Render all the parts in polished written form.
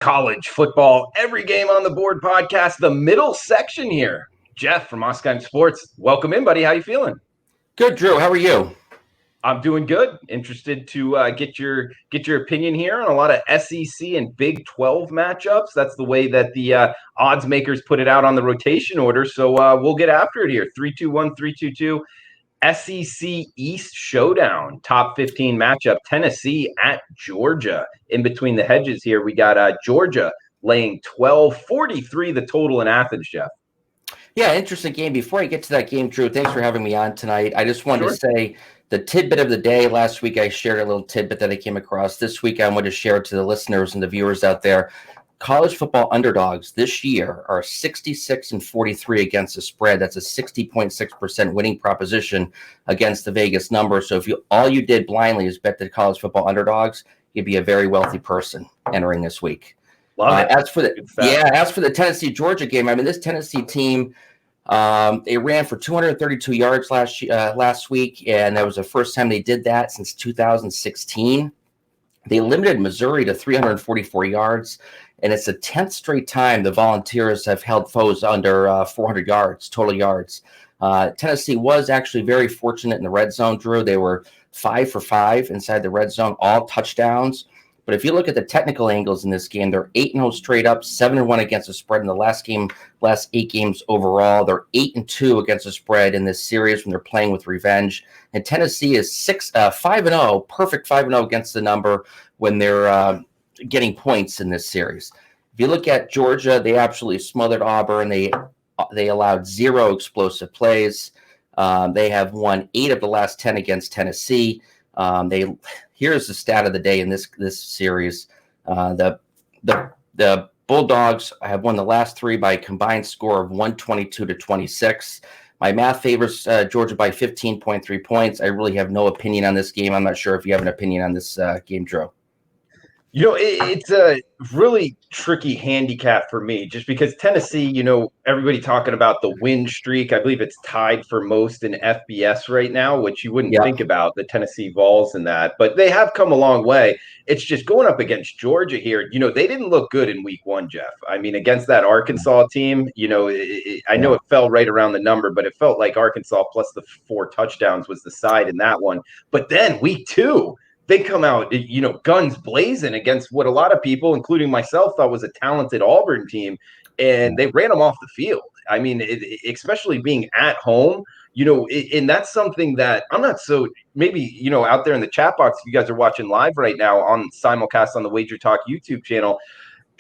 College football, every game on the board podcast, the middle section here. Jeff from Oskiem Sports, welcome in, buddy. How you feeling? Good, Drew. How are you? I'm doing good. Interested to get your opinion here on a lot of SEC and Big 12 matchups. That's the way that the odds makers put it out on the rotation order. So we'll get after it here. 3-2-1, 3-2-2. SEC East Showdown, top 15 matchup, Tennessee at Georgia. In between the hedges here, we got Georgia laying 12-43 the total in Athens, Jeff. Yeah, interesting game. Before I get to that game, Drew, thanks for having me on tonight. I just wanted to say the tidbit of the day. Last week, I shared a little tidbit that I came across. This week, I want to share it to the listeners and the viewers out there. College football underdogs this year are 66-43 against the spread. That's a 60.6% winning proposition against the Vegas number. So if all you did blindly is bet the college football underdogs, you'd be a very wealthy person entering this week. As for the Tennessee Georgia game, I mean, this Tennessee team, they ran for 232 yards last week, and that was the first time they did that since 2016. They limited Missouri to 344 yards, and it's the 10th straight time the Volunteers have held foes under 400 yards, total yards. Tennessee was actually very fortunate in the red zone, Drew. They were 5 for 5 inside the red zone, all touchdowns. But if you look at the technical angles in this game, they're 8-0 straight up, 7-1 against the spread in the last 8 games overall. They're 8-2 against the spread in this series when they're playing with revenge. And Tennessee is 5-0, perfect 5-0 against the number when they're getting points in this series. If you look at Georgia, they absolutely smothered Auburn. They allowed 0 explosive plays. They have won 8 of the last 10 against Tennessee. Here's the stat of the day in this series. The Bulldogs have won the last 3 by a combined score of 122-26. My math favors Georgia by 15.3 points. I really have no opinion on this game. I'm not sure if you have an opinion on this game, Drew. You know, it's a really tricky handicap for me just because Tennessee, you know, everybody talking about the win streak. I believe it's tied for most in FBS right now, which you wouldn't think about the Tennessee Vols in that. But they have come a long way. It's just going up against Georgia here. You know, they didn't look good in week 1, Jeff. I mean, against that Arkansas team, you know, I know it fell right around the number, but it felt like Arkansas plus the 4 touchdowns was the side in that one. But then week 2, they come out, you know, guns blazing against what a lot of people, including myself, thought was a talented Auburn team, and they ran them off the field. I mean, especially being at home, you know, and that's something that I'm not so maybe, you know, out there in the chat box, if you guys are watching live right now on simulcast on the WagerTalk YouTube channel,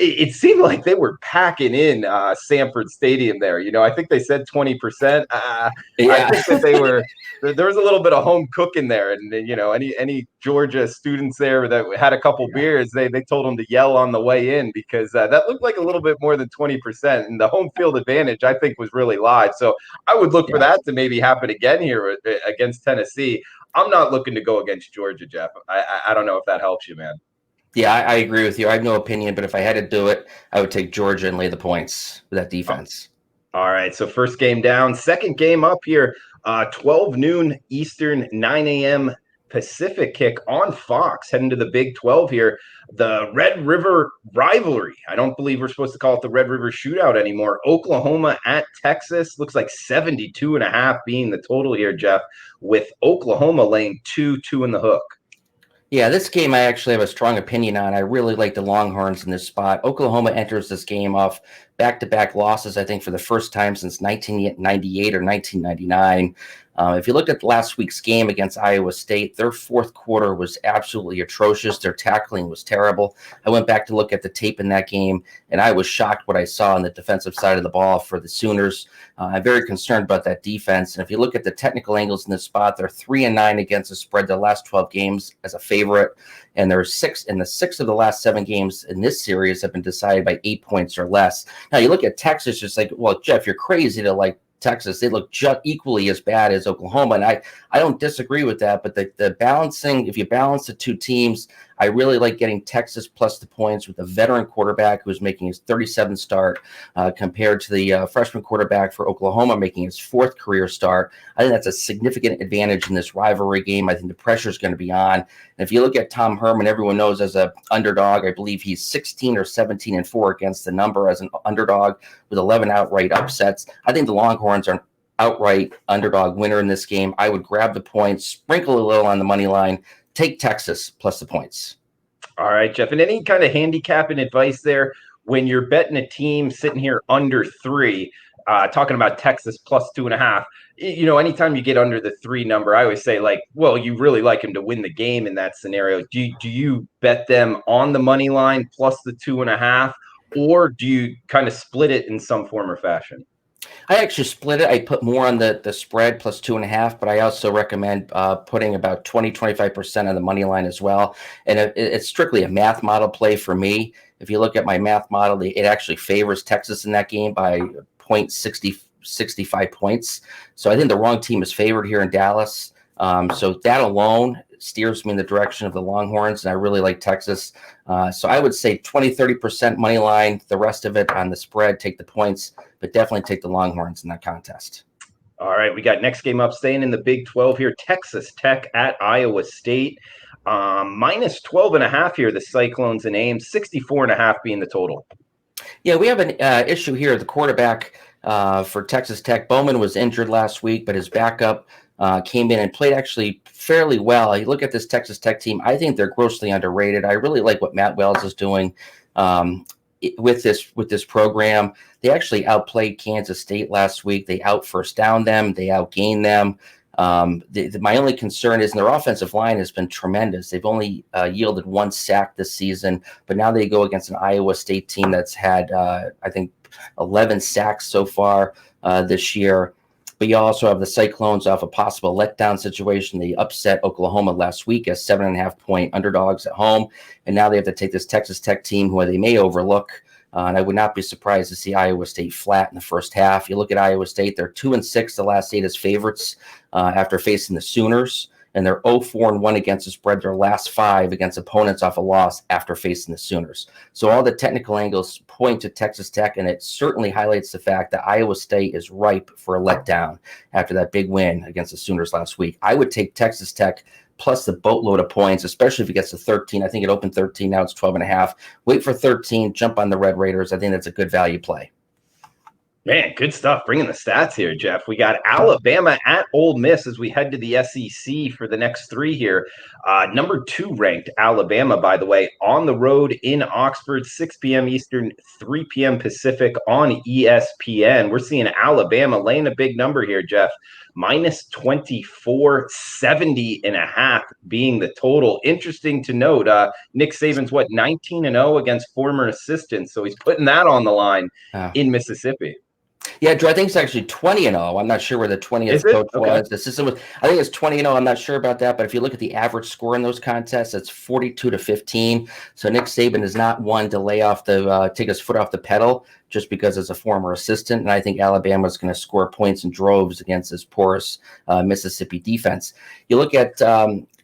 it seemed like they were packing in Sanford Stadium there. You know, I think they said 20%. I think that there was a little bit of home cooking there. And you know, any Georgia students there that had a couple beers, they told them to yell on the way in because that looked like a little bit more than 20%. And the home field advantage, I think, was really live. So I would look for that to maybe happen again here against Tennessee. I'm not looking to go against Georgia, Jeff. I don't know if that helps you, man. Yeah, I agree with you. I have no opinion, but if I had to do it, I would take Georgia and lay the points with that defense. All right, so first game down. Second game up here, 12 noon Eastern, 9 a.m. Pacific kick on Fox, heading to the Big 12 here. The Red River rivalry. I don't believe we're supposed to call it the Red River shootout anymore. Oklahoma at Texas. Looks like 72.5 being the total here, Jeff, with Oklahoma laying 2 in the hook. Yeah, this game I actually have a strong opinion on. I really like the Longhorns in this spot. Oklahoma enters this game off back-to-back losses, I think, for the first time since 1998 or 1999. If you look at last week's game against Iowa State, their fourth quarter was absolutely atrocious. Their tackling was terrible. I went back to look at the tape in that game, and I was shocked what I saw on the defensive side of the ball for the Sooners. I'm very concerned about that defense. And if you look at the technical angles in this spot, they're 3-9 against the spread the last 12 games as a favorite. And they're 6 of the last 7 games in this series have been decided by 8 points or less. Now you look at Texas, just like, well, Jeff, you're crazy to like Texas. They look just equally as bad as Oklahoma. And I don't disagree with that, but the balancing, if you balance the two teams, I really like getting Texas plus the points with a veteran quarterback who's making his 37th start compared to the freshman quarterback for Oklahoma making his 4th career start. I think that's a significant advantage in this rivalry game. I think the pressure is going to be on. And if you look at Tom Herman, everyone knows as an underdog, I believe he's 16 or 17-4 against the number as an underdog with 11 outright upsets. I think the Longhorns are an outright underdog winner in this game. I would grab the points, sprinkle a little on the money line, take Texas plus the points. All right, Jeff. And any kind of handicapping advice there when you're betting a team sitting here under 3, talking about Texas plus 2.5? Anytime you get under the 3 number, I always say, like, well, you really like him to win the game in that scenario. Do you bet them on the money line plus the 2.5, or do you kind of split it in some form or fashion? I actually split it. I put more on the spread plus 2.5, but I also recommend putting about 20-25% on the money line as well. And it's strictly a math model play for me. If you look at my math model, it actually favors Texas in that game by 65 points. So I think the wrong team is favored here in Dallas. So that alone steers me in the direction of the Longhorns, and I really like Texas. So I would say 20-30% money line, the rest of it on the spread, take the points, but definitely take the Longhorns in that contest. All right, we got next game up, staying in the Big 12 here, Texas Tech at Iowa State. Minus 12.5 here, the Cyclones and Ames, 64.5 being the total. Yeah, we have an issue here. The quarterback for Texas Tech, Bowman, was injured last week, but his backup came in and played actually fairly well. You look at this Texas Tech team, I think they're grossly underrated. I really like what Matt Wells is doing with this program. They actually outplayed Kansas State last week. They out-first down them. They outgained them. My only concern is their offensive line has been tremendous. They've only yielded 1 sack this season, but now they go against an Iowa State team that's had, I think, 11 sacks so far this year. But you also have the Cyclones off a possible letdown situation. They upset Oklahoma last week as 7.5-point underdogs at home. And now they have to take this Texas Tech team who they may overlook. And I would not be surprised to see Iowa State flat in the first half. You look at Iowa State, they're 2-6 the last 8 as favorites after facing the Sooners. And they're 0-4-1 against the spread their last 5 against opponents off a loss after facing the Sooners. So all the technical angles point to Texas Tech, and it certainly highlights the fact that Iowa State is ripe for a letdown after that big win against the Sooners last week. I would take Texas Tech plus the boatload of points, especially if it gets to 13. I think it opened 13. Now it's 12.5. Wait for 13. Jump on the Red Raiders. I think that's a good value play. Man, good stuff. Bringing the stats here, Jeff. We got Alabama at Ole Miss as we head to the SEC for the next 3 here. Number 2 ranked Alabama, by the way, on the road in Oxford, 6 p.m. Eastern, 3 p.m. Pacific on ESPN. We're seeing Alabama laying a big number here, Jeff. Minus 24, 70.5 being the total. Interesting to note, Nick Saban's 19-0 against former assistants, so he's putting that on the line in Mississippi. Yeah, Drew, I think it's actually 20-0. I'm not sure where the 20th coach was. The system was, I think it's 20-0. I'm not sure about that, but if you look at the average score in those contests, it's 42-15. So Nick Saban is not one to lay off take his foot off the pedal just because it's a former assistant. And I think Alabama is going to score points in droves against this porous Mississippi defense. You look at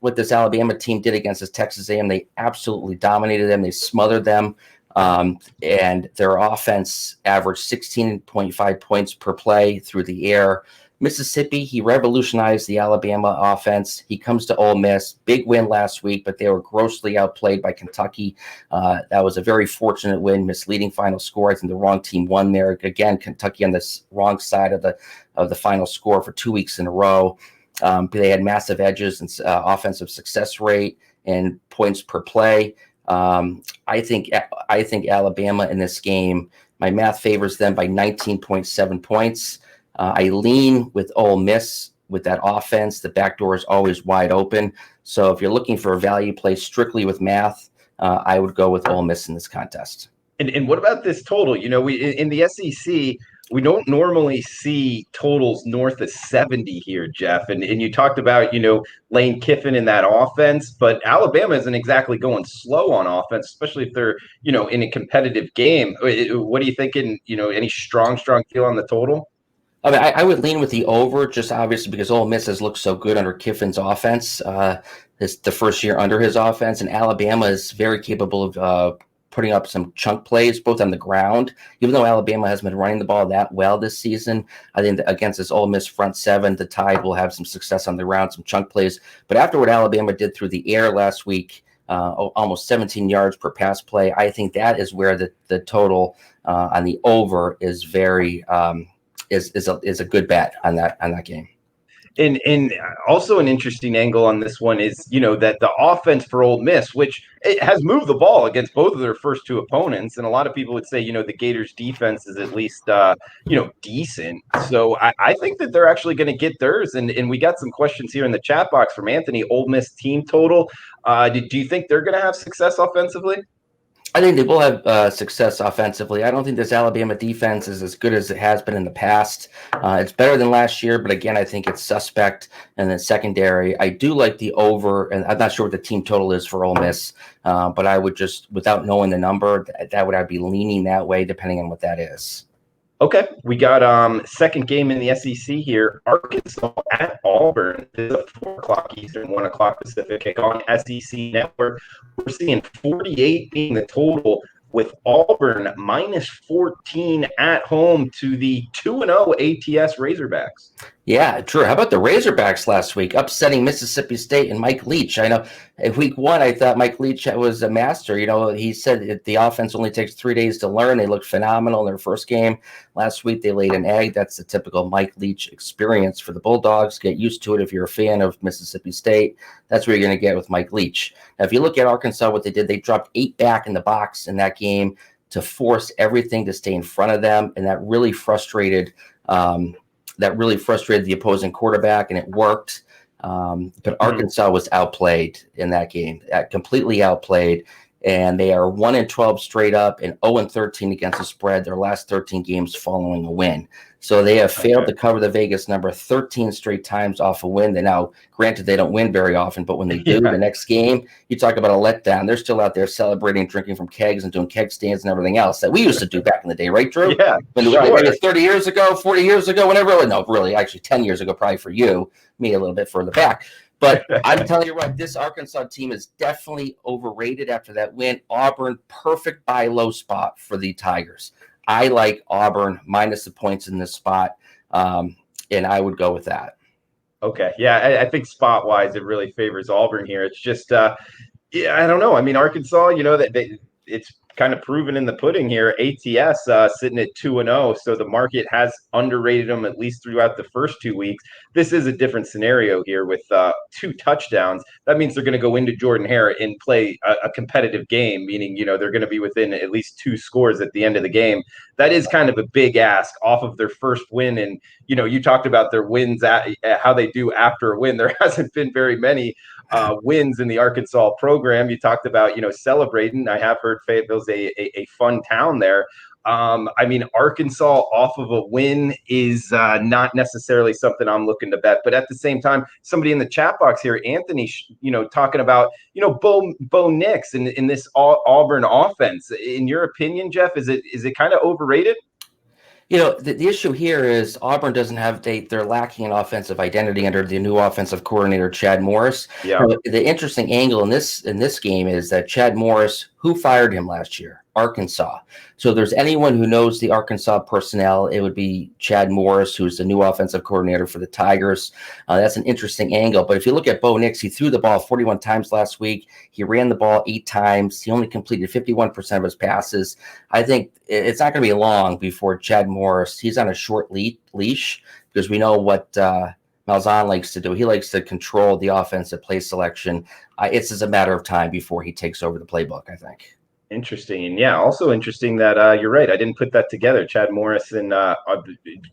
what this Alabama team did against this Texas A&M. They absolutely dominated them. They smothered them. And their offense averaged 16.5 points per play through the air. Mississippi, he revolutionized the Alabama offense. He comes to Ole Miss, big win last week, but they were grossly outplayed by Kentucky. That was a very fortunate win, misleading final score. I think the wrong team won there. Again, Kentucky on the wrong side of the final score for 2 weeks in a row. They had massive edges and offensive success rate and points per play. I think Alabama in this game, my math favors them by 19.7 points. I lean with Ole Miss with that offense. The back door is always wide open. So if you're looking for a value play strictly with math, I would go with Ole Miss in this contest. And what about this total? We in the SEC, we don't normally see totals north of 70 here, Jeff. And you talked about, Lane Kiffin in that offense, but Alabama isn't exactly going slow on offense, especially if they're, in a competitive game. What are you thinking? Any strong feel on the total? I mean, I would lean with the over, just obviously because Ole Miss has looked so good under Kiffin's offense. It's the first year under his offense, and Alabama is very capable of putting up some chunk plays, both on the ground. Even though Alabama has been running the ball that well this season, I think that against this Ole Miss front seven, the Tide will have some success on the ground, some chunk plays. But after what Alabama did through the air last week, almost 17 yards per pass play, I think that is where the total on the over is very is a good bet on that game. And also an interesting angle on this one is, that the offense for Ole Miss, which it has moved the ball against both of their first two opponents, and a lot of people would say, the Gators' defense is at least, decent. So I think that they're actually going to get theirs. And we got some questions here in the chat box from Anthony. Ole Miss team total. Do you think they're going to have success offensively? I think they will have success offensively. I don't think this Alabama defense is as good as it has been in the past. It's better than last year, but again, I think it's suspect. And then secondary, I do like the over, and I'm not sure what the team total is for Ole Miss, but I would just, without knowing the number, I'd be leaning that way, depending on what that is. Okay, we got second game in the SEC here. Arkansas at Auburn. This is a 4 o'clock Eastern, 1 o'clock Pacific kick on SEC Network. We're seeing 48 being the total, with Auburn minus 14 at home to the 2-0 ATS Razorbacks. Yeah, true. How about the Razorbacks last week, upsetting Mississippi State and Mike Leach? I know in week one, I thought Mike Leach was a master. He said the offense only takes 3 days to learn. They looked phenomenal in their first game. Last week, they laid an egg. That's the typical Mike Leach experience for the Bulldogs. Get used to it if you're a fan of Mississippi State. That's what you're going to get with Mike Leach. Now, if you look at Arkansas, what they did, they dropped 8 back in the box in that game to force everything to stay in front of them, and that really frustrated the opposing quarterback, and it worked. But Arkansas was outplayed in that game, completely outplayed. And they are 1-12 straight up and 0-13 against the spread, their last 13 games following a win. So they have failed to cover the Vegas number 13 straight times off a win. Now, granted, they don't win very often, but when they do, the next game, you talk about a letdown. They're still out there celebrating, drinking from kegs and doing keg stands and everything else that we used to do back in the day, right, Drew? Yeah, maybe 30 years ago, 40 years ago, whenever. No, really, actually 10 years ago, probably for you, me a little bit further back. But I'm telling you what, this Arkansas team is definitely overrated after that win. Auburn, perfect buy low spot for the Tigers. I like Auburn minus the points in this spot, and I would go with that. Okay, yeah, I think spot-wise, it really favors Auburn here. It's just, I don't know. I mean, Arkansas, it's kind of proven in the pudding here. ATS sitting at 2-0, so the market has underrated them at least throughout the first 2 weeks. This is a different scenario here with 2 touchdowns. That means they're going to go into Jordan-Hare and play a competitive game, meaning they're going to be within at least 2 scores at the end of the game. That is kind of a big ask off of their first win, and you talked about their wins, how they do after a win. There hasn't been very many wins in the Arkansas program. You talked about, celebrating. I have heard Fayetteville's a fun town there. I mean, Arkansas off of a win is not necessarily something I'm looking to bet. But at the same time, somebody in the chat box here, Anthony, talking about, Bo Nix in this Auburn offense. In your opinion, Jeff, is it kind of overrated? The issue here is Auburn doesn't have they're lacking an offensive identity under the new offensive coordinator, Chad Morris. Yeah. The interesting angle in this game is that Chad Morris, who fired him last year? Arkansas. So if there's anyone who knows the Arkansas personnel, it would be Chad Morris, who's the new offensive coordinator for the Tigers. That's an interesting angle. But if you look at Bo Nix, he threw the ball 41 times last week. He ran the ball 8 times. He only completed 51% of his passes. I think it's not going to be long before Chad Morris, he's on a short leash, because we know what Malzahn likes to do. He likes to control the offensive play selection. It's just a matter of time before he takes over the playbook, I think. Interesting. And yeah, also interesting that you're right. I didn't put that together. Chad Morrison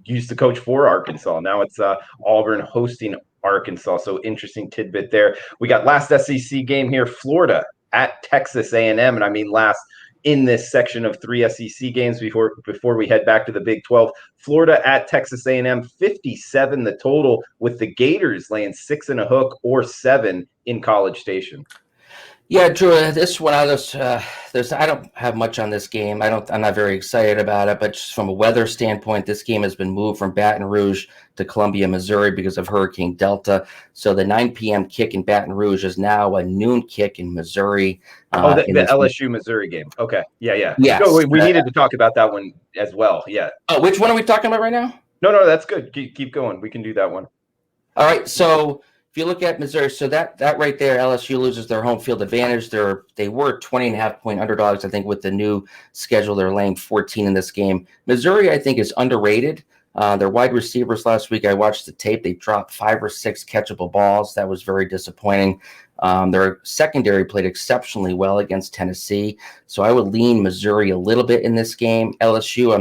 used to coach for Arkansas. Now it's Auburn hosting Arkansas. So interesting tidbit there. We got last SEC game here, Florida at Texas A&M. And I mean last in this section of 3 SEC games before we head back to the Big 12. Florida at Texas A&M, 57 the total, with the Gators laying 6 and a hook or 7 in College Station. Yeah, Drew, this one I don't have much on this game. I'm not very excited about it, but just from a weather standpoint, this game has been moved from Baton Rouge to Columbia, Missouri because of Hurricane Delta. So the 9 p.m. kick in Baton Rouge is now a noon kick in Missouri. Oh, the, In the this, LSU Missouri game. Okay. Yeah, yeah. No, yes. we needed to talk about that one as well. Yeah. Oh, which one are we talking about right now? No, that's good. Keep going. We can do that one. All right, so if you look at Missouri, so that right there, LSU loses their home field advantage. They were 20.5-point underdogs. I think with the new schedule, they're laying 14 in this game. Missouri, I think, is underrated. Their wide receivers last week, I watched the tape. They dropped 5 or 6 catchable balls. That was very disappointing. Their secondary played exceptionally well against Tennessee, so I would lean Missouri a little bit in this game. LSU,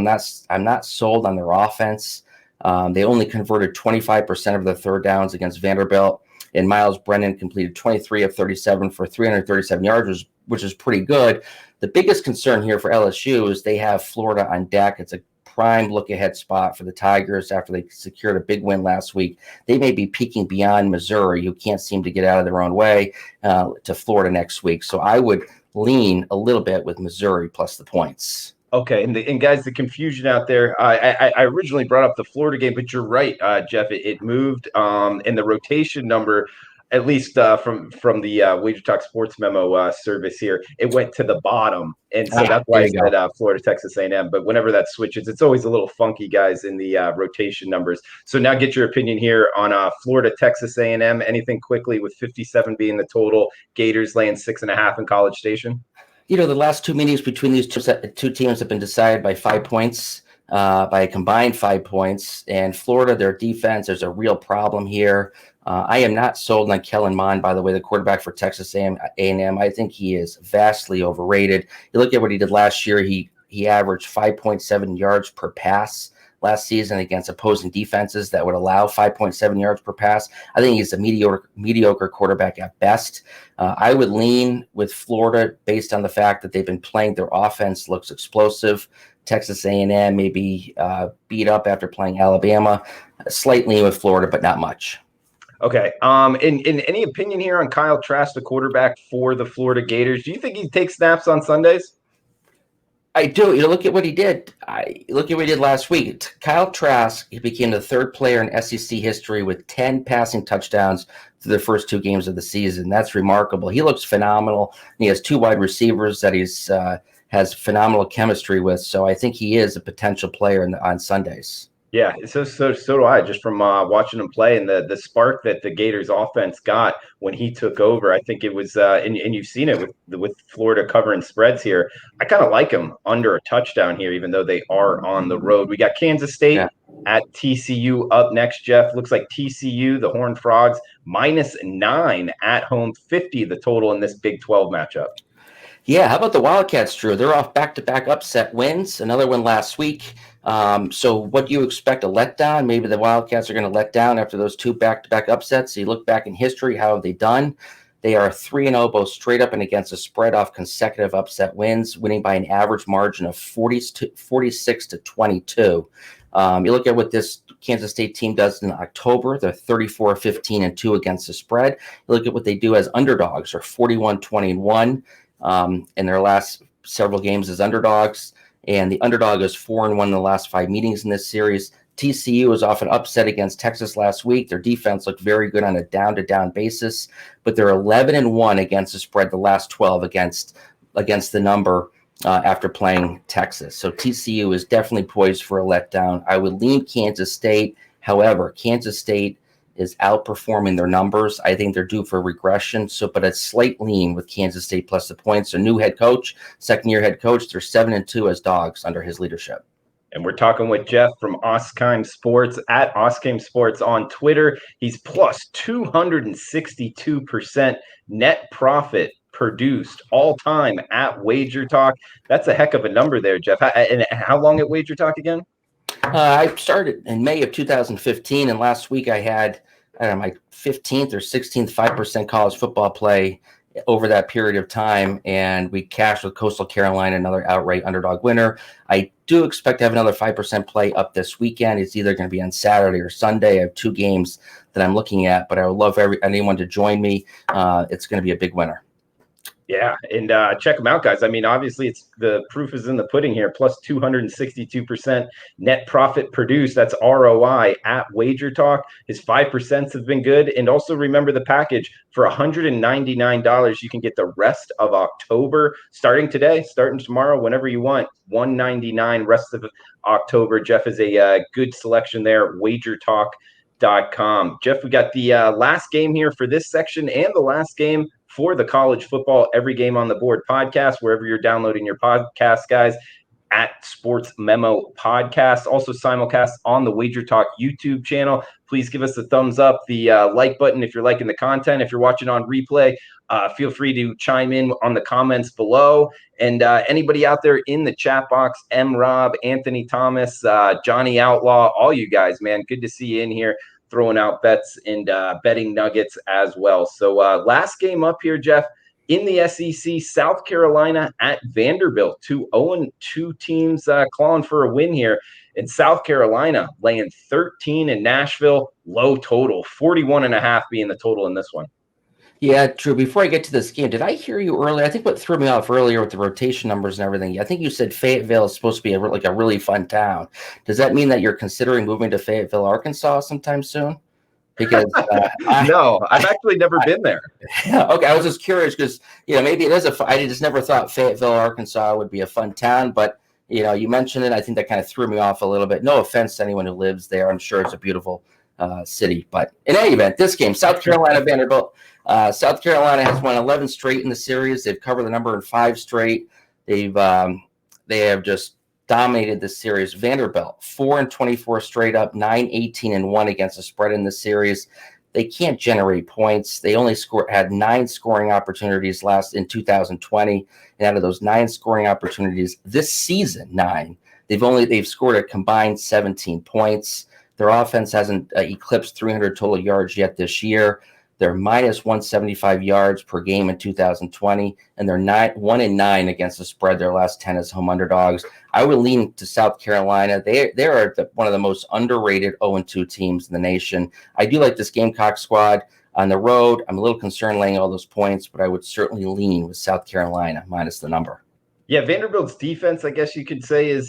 I'm not sold on their offense. They only converted 25% of their third downs against Vanderbilt, and Miles Brennan completed 23 of 37 for 337 yards, which is pretty good. The biggest concern here for LSU is they have Florida on deck. It's a prime look-ahead spot for the Tigers after they secured a big win last week. They may be peaking beyond Missouri, who can't seem to get out of their own way, to Florida next week. So I would lean a little bit with Missouri plus the points. Okay, and guys, the confusion out there. I originally brought up the Florida game, but you're right, Jeff. It moved, and the rotation number, at least from the WagerTalk Sports Memo service here, it went to the bottom, and so that's why There I you go. said Florida Texas A&M. But whenever that switches, it's always a little funky, guys, in the rotation numbers. So now, get your opinion here on Florida Texas A&M. Anything quickly with 57 being the total. Gators laying 6.5 in College Station. The last 2 meetings between these two teams have been decided by 5 points, by a combined 5 points. And Florida, their defense, there's a real problem here. I am not sold on Kellen Mond, by the way, the quarterback for Texas A&M. I think he is vastly overrated. You look at what he did last year. He averaged 5.7 yards per pass last season against opposing defenses that would allow 5.7 yards per pass. I think he's a mediocre quarterback at best. I would lean with Florida based on the fact that they've been playing. Their offense looks explosive. Texas A&M may be beat up after playing Alabama. A slight lean with Florida, but not much. Okay. In any opinion here on Kyle Trask, the quarterback for the Florida Gators? Do you think he takes snaps on Sundays? I do. Look at what he did. Look at what he did last week. Kyle Trask, he became the 3rd player in SEC history with 10 passing touchdowns through the first 2 games of the season. That's remarkable. He looks phenomenal. He has 2 wide receivers that he's has phenomenal chemistry with. So I think he is a potential player on Sundays. Yeah, so do I. Just from watching him play and the spark that the Gators offense got when he took over, I think it was. And you've seen it with Florida covering spreads here. I kind of like him under a touchdown here, even though they are on the road. We got Kansas State at TCU up next. Jeff, looks like TCU, the Horned Frogs, -9 at home, 50 the total in this Big 12 matchup. Yeah, how about the Wildcats, Drew? They're off back-to-back upset wins. Another one last week. So what do you expect? A letdown? Maybe the Wildcats are going to let down after those 2 back-to-back upsets. So you look back in history, how have they done? They are 3-0 both straight up and against a spread off consecutive upset wins, winning by an average margin of 46 to 22. You look at what this Kansas State team does in October. They're 34-15-2 against the spread. You look at what they do as underdogs, or 41-20-1. In their last several games as underdogs, and the underdog is 4-1 in the last 5 meetings in this series. TCU was off an upset against Texas last week. Their defense looked very good on a down-to-down basis, but they're 11-1 against the spread the last 12 against the number after playing Texas. So TCU is definitely poised for a letdown. I would lean Kansas State. However, Kansas State is outperforming their numbers. I think they're due for regression. But a slight lean with Kansas State plus the points. A new head coach, 2nd-year head coach. They're 7-2 as dogs under his leadership. And we're talking with Jeff from Oskiem Sports at Oskiem Sports on Twitter. He's plus 262% net profit produced all time at WagerTalk. That's a heck of a number there, Jeff. And how long at WagerTalk again? I started in May of 2015, and last week I had my 15th or 16th 5% college football play over that period of time, and we cashed with Coastal Carolina, another outright underdog winner. I do expect to have another 5% play up this weekend. It's either going to be on Saturday or Sunday. I have 2 games that I'm looking at, but I would love anyone to join me. It's going to be a big winner. Yeah, and check them out, guys. I mean, obviously, it's the proof is in the pudding here. Plus 262% net profit produced. That's ROI at WagerTalk. His 5% have been good. And also remember the package for $199. You can get the rest of October, starting today, starting tomorrow, whenever you want. $199 rest of October. Jeff is a good selection there. WagerTalk.com. Jeff, we got the last game here for this section and the last game for the college football every game on the board podcast, wherever you're downloading your podcast, guys, at Sports Memo Podcast. Also simulcast on the Wager Talk YouTube channel. Please give us a thumbs up, the like button if you're liking the content. If you're watching on replay, feel free to chime in on the comments below. And anybody out there in the chat box, M. Rob, Anthony Thomas, Johnny Outlaw, all you guys, man, good to see you in here throwing out bets and betting nuggets as well. So last game up here, Jeff, in the SEC, South Carolina at Vanderbilt, 2-0-2 teams clawing for a win here. And South Carolina laying 13 in Nashville, low total, 41.5 being the total in this one. Yeah, true. Before I get to this game, did I hear you earlier? I think what threw me off earlier with the rotation numbers and everything, I think you said Fayetteville is supposed to be a really fun town. Does that mean that you're considering moving to Fayetteville, Arkansas sometime soon? Because no, I've actually never been there. Okay, I was just curious because maybe it is I just never thought Fayetteville, Arkansas would be a fun town, but you mentioned it. I think that kind of threw me off a little bit. No offense to anyone who lives there. I'm sure it's a beautiful city, but in any event, this game, South Carolina Vanderbilt. South Carolina has won 11 straight in the series. They've covered the number in 5 straight. They have just dominated the series. Vanderbilt 4-24 straight up, 9-18-1 against the spread in the series. They can't generate points. They only had 9 scoring opportunities last in 2020, and out of those 9 scoring opportunities this season, 9 they've scored a combined 17 points. Their offense hasn't eclipsed 300 total yards yet this year. They're minus 175 yards per game in 2020, and they're 1-9 against the spread. Their last 10 as home underdogs. I would lean to South Carolina. They are one of the most underrated 0-2 teams in the nation. I do like this Gamecock squad on the road. I'm a little concerned laying all those points, but I would certainly lean with South Carolina minus the number. Yeah, Vanderbilt's defense, I guess you could say, is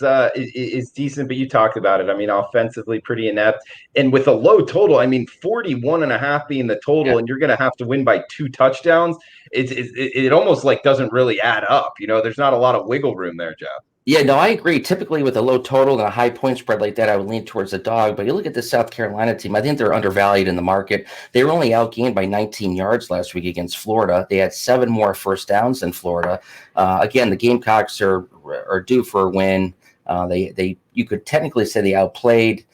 decent, but you talked about it. I mean, offensively pretty inept. And with a low total, I mean, 41.5 being the total, and you're going to have to win by 2 touchdowns. It almost like doesn't really add up. There's not a lot of wiggle room there, Jeff. Yeah, no, I agree. Typically with a low total and a high point spread like that, I would lean towards the dog. But you look at the South Carolina team, I think they're undervalued in the market. They were only outgained by 19 yards last week against Florida. They had 7 more first downs than Florida. Again, the Gamecocks are due for a win. You could technically say they outplayed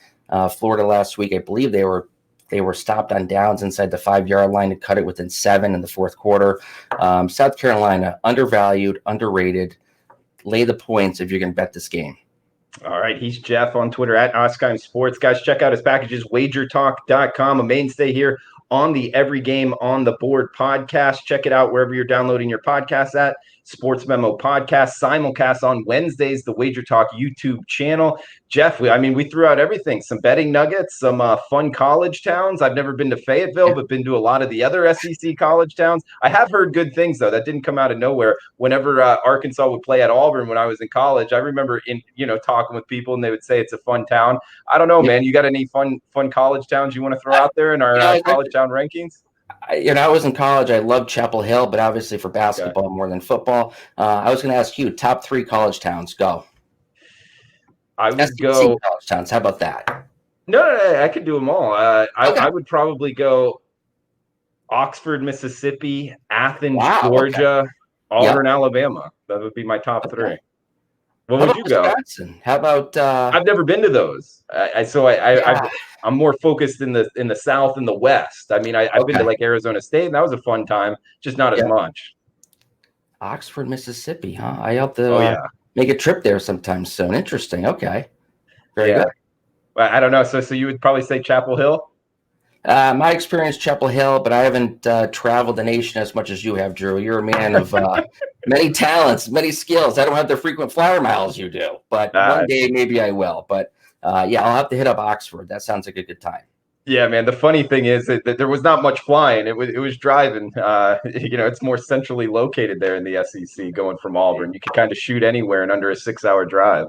Florida last week. I believe they were stopped on downs inside the 5-yard line to cut it within 7 in the fourth quarter. South Carolina, undervalued, underrated. Lay the points if you're going to bet this game. All right. He's Jeff on Twitter at Oskiem Sports. Guys, check out his packages, WagerTalk.com, a mainstay here on the Every Game on the Board podcast. Check it out wherever you're downloading your podcasts at. Sports Memo Podcast, simulcast on Wednesdays, the Wager Talk YouTube channel. Jeff, we threw out everything, some betting nuggets, some fun college towns. I've never been to Fayetteville, but been to a lot of the other SEC college towns. I have heard good things, though. That didn't come out of nowhere. Whenever Arkansas would play at Auburn when I was in college, I remember talking with people, and they would say it's a fun town. I don't know, man. You got any fun college towns you want to throw out there in our college town rankings? I was in college. I loved Chapel Hill, but obviously for basketball more than football. I was going to ask you, top 3 college towns. Go. I would go college towns. How about that? No, I could do them all. I would probably go Oxford, Mississippi, Athens, Georgia, Auburn, Alabama. That would be my top 3. What would you Wisconsin? go? How about? I've never been to those. I'm more focused in the South and the West. I've been to like Arizona State, and that was a fun time, just not as much. Oxford, Mississippi, huh? I hope to make a trip there sometime soon. Interesting. Okay. Very good. Well, I don't know. So you would probably say Chapel Hill? My experience, Chapel Hill, but I haven't traveled the nation as much as you have, Drew. You're a man of many talents, many skills. I don't have the frequent flyer miles you do, but one day maybe I will. But I'll have to hit up Oxford. That sounds like a good time. Yeah, man. The funny thing is that there was not much flying. It was driving. It's more centrally located there in the SEC. Going from Auburn, you could kind of shoot anywhere in under a 6-hour drive.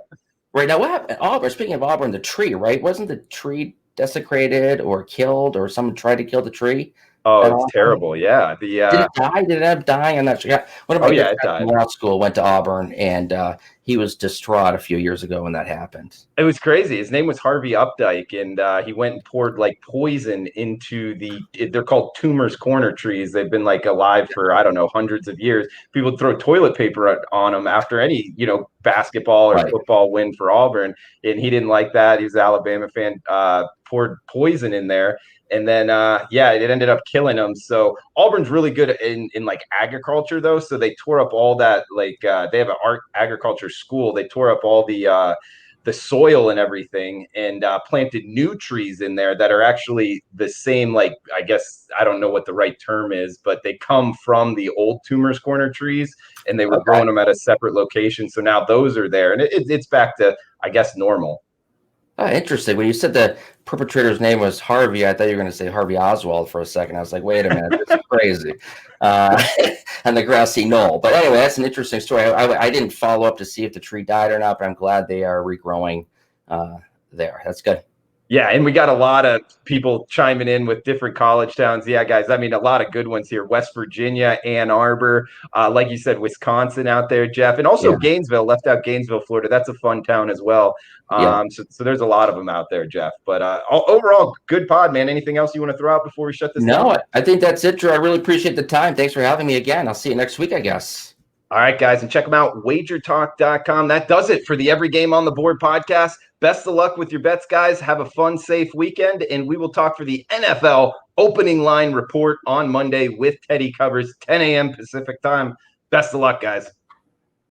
Right now, what happened? Auburn. Speaking of Auburn, the tree, right? Wasn't the tree desecrated or killed, or someone tried to kill the tree Oh, at it's Auburn? terrible. Yeah. The Did it die? Did it end up dying? I'm not sure. Yeah. One of Oh my good yeah, it friends from died. law school went to Auburn, and he was distraught a few years ago when that happened. It was crazy. His name was Harvey Updike, and he went and poured like poison into they're called Tumor's Corner trees. They've been like alive for, I don't know, hundreds of years. People throw toilet paper on them after any, basketball or Right. football win for Auburn. And he didn't like that. He was an Alabama fan, poured poison in there. And then, yeah, it ended up killing him. So Auburn's really good in like agriculture, though. So they tore up all that, like they have an agriculture school. They tore up all the soil and everything, and planted new trees in there that are actually the same, like, I guess, I don't know what the right term is, but they come from the old Tumor's Corner trees, and they were Okay. growing them at a separate location. So now those are there, and it's back to, I guess, normal. Oh, interesting. When you said the perpetrator's name was Harvey, I thought you were going to say Harvey Oswald for a second. I was like, wait a minute, this is crazy. And the grassy knoll. But anyway, that's an interesting story. I didn't follow up to see if the tree died or not, but I'm glad they are regrowing there. That's good. Yeah, and we got a lot of people chiming in with different college towns. Yeah, guys, I mean, a lot of good ones here. West Virginia, Ann Arbor, like you said, Wisconsin out there, Jeff, and also Yeah. Gainesville, left out Gainesville, Florida. That's a fun town as well. Yeah. So there's a lot of them out there, Jeff. But overall, good pod, man. Anything else you want to throw out before we shut this down? No, I think that's it, Drew. I really appreciate the time. Thanks for having me again. I'll see you next week, I guess. All right, guys, and check them out, WagerTalk.com. That does it for the Every Game on the Board podcast. Best of luck with your bets, guys. Have a fun, safe weekend, and we will talk for the NFL opening line report on Monday with Teddy Covers, 10 a.m. Pacific time. Best of luck, guys.